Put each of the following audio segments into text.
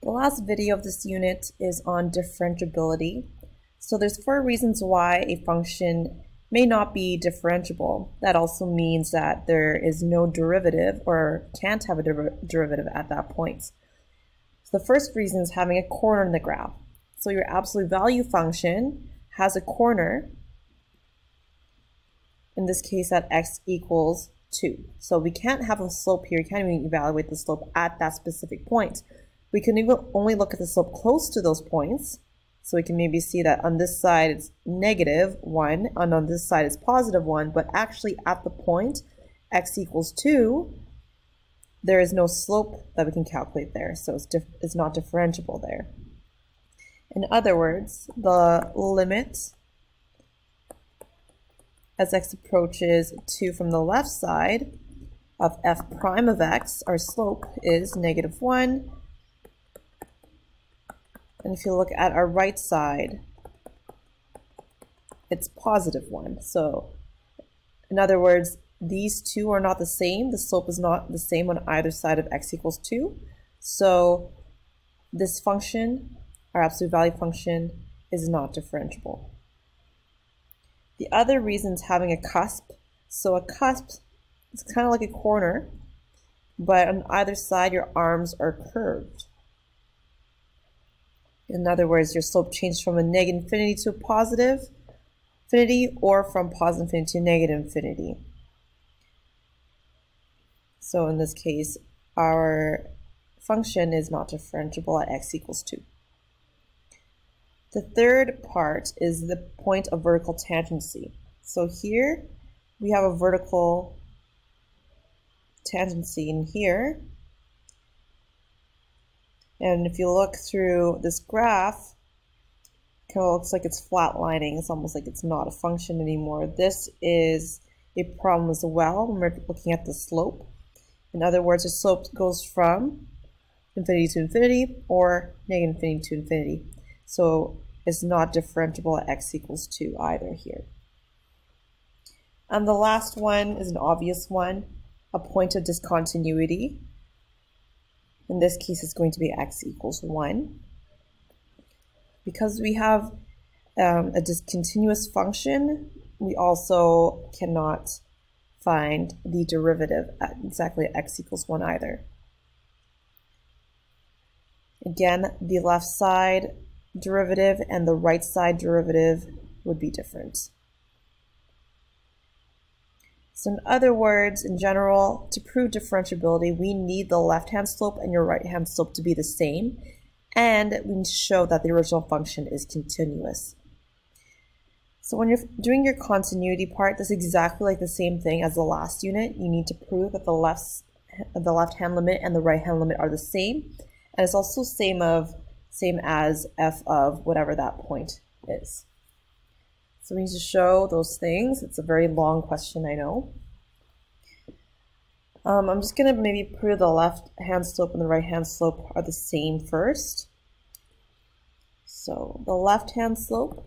The last video of this unit is on differentiability. So there's 4 reasons why a function may not be differentiable. That also means that there is no derivative or can't have a derivative at that point. So the first reason is having a corner in the graph. So your absolute value function has a corner, in this case at x equals 2. So we can't have a slope here, we can't even evaluate the slope at that specific point. We can only look at the slope close to those points. So we can maybe see that on this side it's -1 and on this side it's +1, but actually at the point x equals 2, there is no slope that we can calculate there, so it's not differentiable there. In other words, the limit as x approaches 2 from the left side of f prime of x, our slope is -1. And if you look at our right side, it's +1. So in other words, these two are not the same. The slope is not the same on either side of x equals 2. So this function, our absolute value function, is not differentiable. The other reason is having a cusp. So a cusp is kind of like a corner, but on either side your arms are curved. In other words, your slope changes from a -infinity to a positive infinity, or from positive infinity to negative infinity. So in this case, our function is not differentiable at x equals 2. The third part is the point of vertical tangency. So here we have a vertical tangency in here. And if you look through this graph, it kind of looks like it's flatlining. It's almost like it's not a function anymore. This is a problem as well when we're looking at the slope. In other words, the slope goes from infinity to infinity or -infinity to infinity. So it's not differentiable at x equals 2 either here. And the last one is an obvious one, a point of discontinuity. In this case, it's going to be x equals 1. Because we have a discontinuous function, we also cannot find the derivative at exactly x equals 1 either. Again, the left side derivative and the right side derivative would be different. So in other words, in general, to prove differentiability, we need the left-hand slope and your right-hand slope to be the same, and we need to show that the original function is continuous. So when you're doing your continuity part, that's exactly like the same thing as the last unit. You need to prove that the left-hand limit and the right-hand limit are the same, and it's also same as f of whatever that point is. So we need to show those things. It's a very long question, I know. I'm just going to maybe prove the left-hand slope and the right-hand slope are the same first. So the left-hand slope,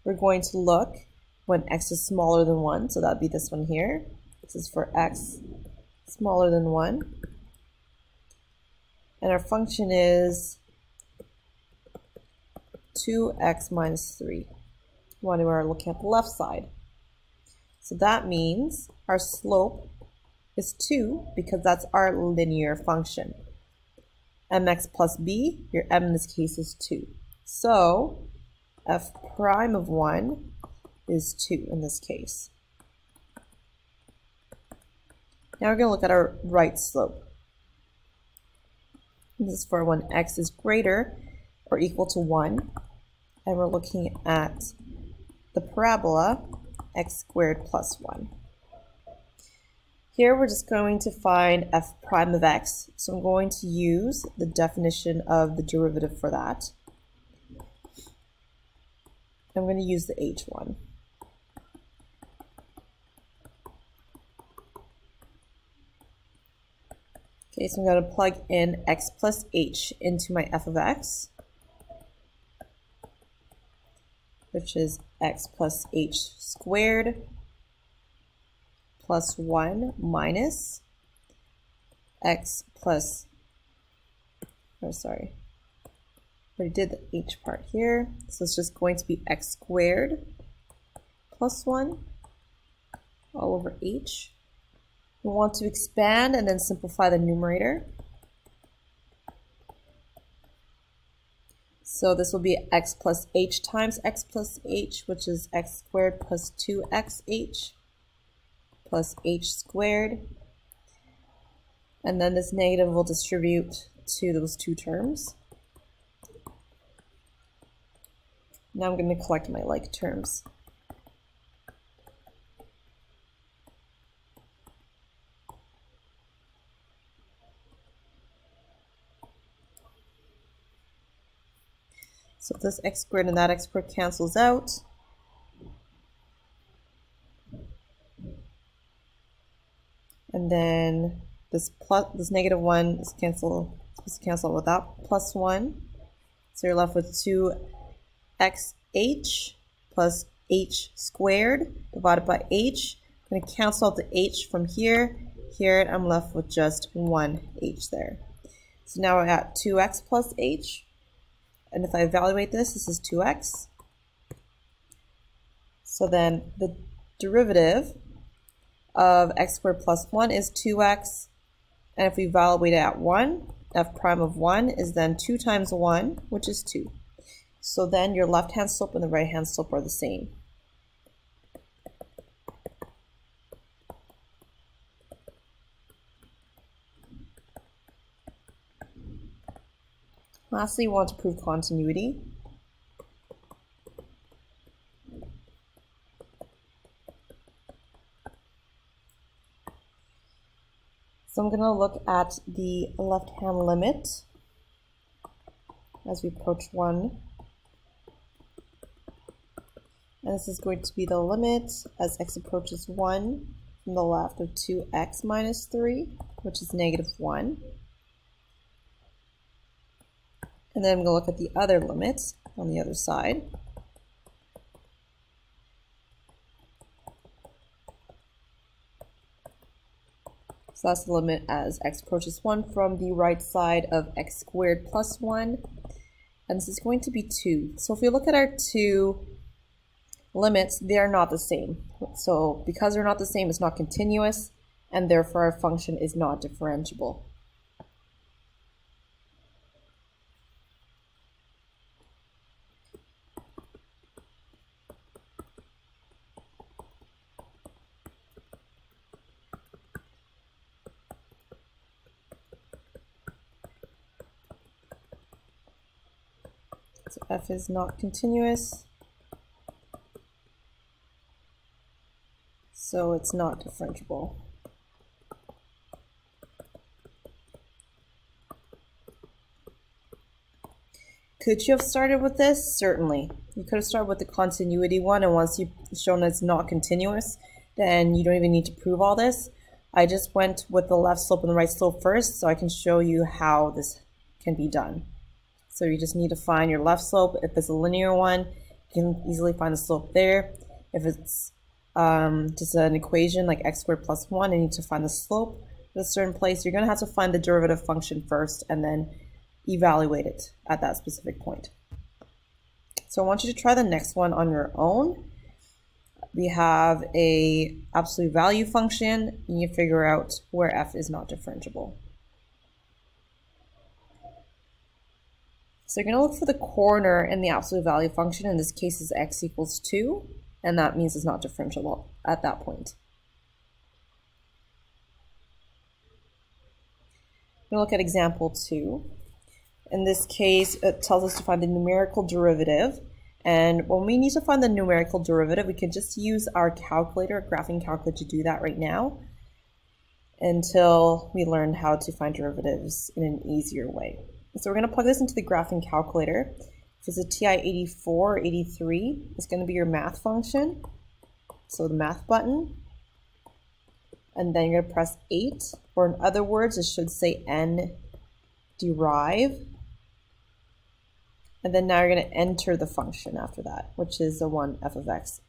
we're going to look when x is smaller than 1. So that would be this one here. This is for x smaller than 1. And our function is 2x minus 3 when we're looking at the left side. So that means our slope is 2 because that's our linear function. Mx plus b, your m in this case is 2. So f prime of 1 is 2 in this case. Now we're going to look at our right slope. This is for when x is greater or equal to 1, and we're looking at the parabola x squared plus 1. Here we're just going to find f prime of x, so I'm going to use the definition of the derivative for that. I'm going to use the h one. Okay, so I'm going to plug in x plus h into my f of x, which is x plus h squared plus 1 minus x plus, oh sorry, we did the h part here, so it's just going to be x squared plus 1 all over h. We want to expand and then simplify the numerator. So this will be x plus h times x plus h, which is x squared plus 2xh plus h squared. And then this negative will distribute to those two terms. Now I'm going to collect my like terms. So this x squared and that x squared cancels out. And then this negative 1 is supposed to cancel with that plus 1. So you're left with 2xh plus h squared divided by h. I'm going to cancel out the h from here. Here I'm left with just 1h there. So now I got 2x plus h. And if I evaluate this, this is 2x. So then the derivative of x squared plus 1 is 2x. And if we evaluate it at 1, f prime of 1 is then 2 times 1, which is 2. So then your left-hand slope and the right-hand slope are the same. Lastly, we want to prove continuity. So I'm going to look at the left-hand limit as we approach 1. And this is going to be the limit as x approaches 1 from the left of 2x minus 3, which is negative 1. And then I'm going to look at the other limits on the other side. So that's the limit as x approaches 1 from the right side of x squared plus 1. And this is going to be 2. So if we look at our two limits, they are not the same. So because they're not the same, it's not continuous, and therefore our function is not differentiable. So f is not continuous, so it's not differentiable. Could you have started with this? Certainly. You could have started with the continuity one, and once you've shown it's not continuous, then you don't even need to prove all this. I just went with the left slope and the right slope first, so I can show you how this can be done. So you just need to find your left slope. If it's a linear one, you can easily find the slope there. If it's just an equation like x squared plus 1, and you need to find the slope at a certain place, you're going to have to find the derivative function first and then evaluate it at that specific point. So I want you to try the next one on your own. We have a absolute value function, and you figure out where f is not differentiable. So you're going to look for the corner in the absolute value function. In this case, is x equals 2, and that means it's not differentiable at that point. We're going to look at example 2. In this case, it tells us to find the numerical derivative. And when we need to find the numerical derivative, we can just use our calculator, graphing calculator, to do that right now until we learn how to find derivatives in an easier way. So we're going to plug this into the graphing calculator. If it's a TI-84 or 83, it's going to be your math function. So the math button. And then you're going to press 8, or in other words, it should say n derive. And then now you're going to enter the function after that, which is the 1 f of x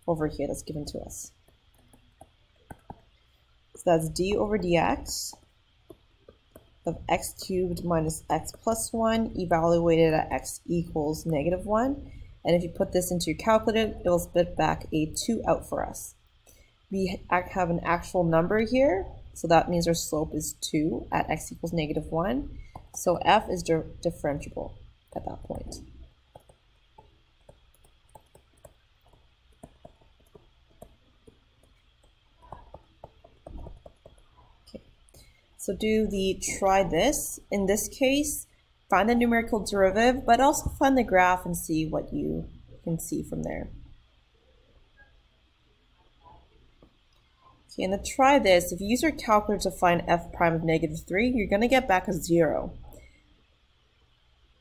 over here that's given to us. So that's d over dx of x cubed minus x plus 1 evaluated at x equals -1. And if you put this into your calculator, it will spit back a 2 out for us. We have an actual number here, so that means our slope is 2 at x equals -1. So f is differentiable at that point. So do the try this. In this case, find the numerical derivative, but also find the graph and see what you can see from there. Okay, and to try this, if you use your calculator to find f prime of -3, you're going to get back a 0.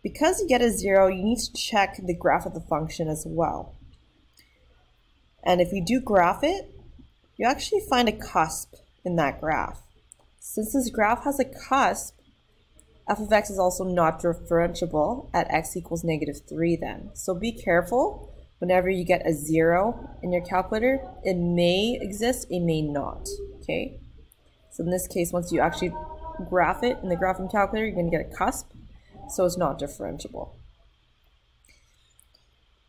Because you get a 0, you need to check the graph of the function as well. And if you do graph it, you actually find a cusp in that graph. Since this graph has a cusp, f of x is also not differentiable at x equals -3 then. So be careful whenever you get a 0 in your calculator. It may exist, it may not, okay? So in this case, once you actually graph it in the graphing calculator, you're going to get a cusp, so it's not differentiable.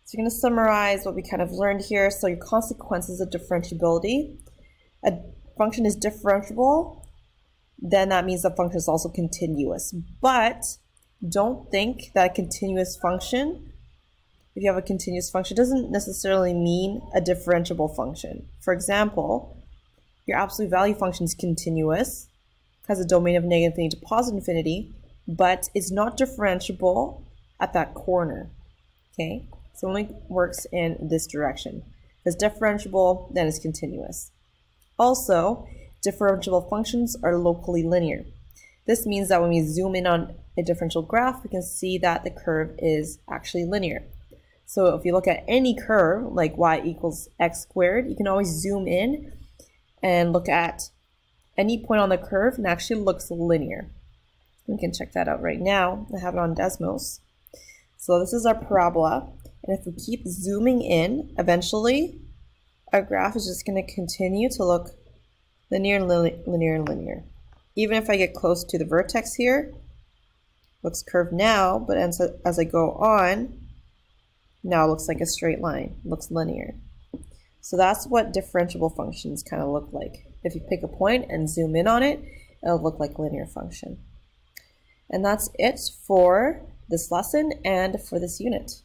So you're going to summarize what we kind of learned here. So your consequences of differentiability. A function is differentiable, then that means the function is also continuous. But don't think that a continuous function, if you have a continuous function, doesn't necessarily mean a differentiable function. For example, your absolute value function is continuous, has a domain of -infinity to +infinity, but it's not differentiable at that corner, okay? So it only works in this direction. If it's differentiable, then it's continuous. Also, differentiable functions are locally linear. This means that when we zoom in on a differential graph, we can see that the curve is actually linear. So if you look at any curve, like y equals x squared, you can always zoom in and look at any point on the curve and it actually looks linear. We can check that out right now. I have it on Desmos. So this is our parabola, and if we keep zooming in, eventually our graph is just going to continue to look linear and linear and linear. Even if I get close to the vertex here, looks curved now, but as I go on, now it looks like a straight line, it looks linear. So that's what differentiable functions kind of look like. If you pick a point and zoom in on it, it'll look like a linear function. And that's it for this lesson and for this unit.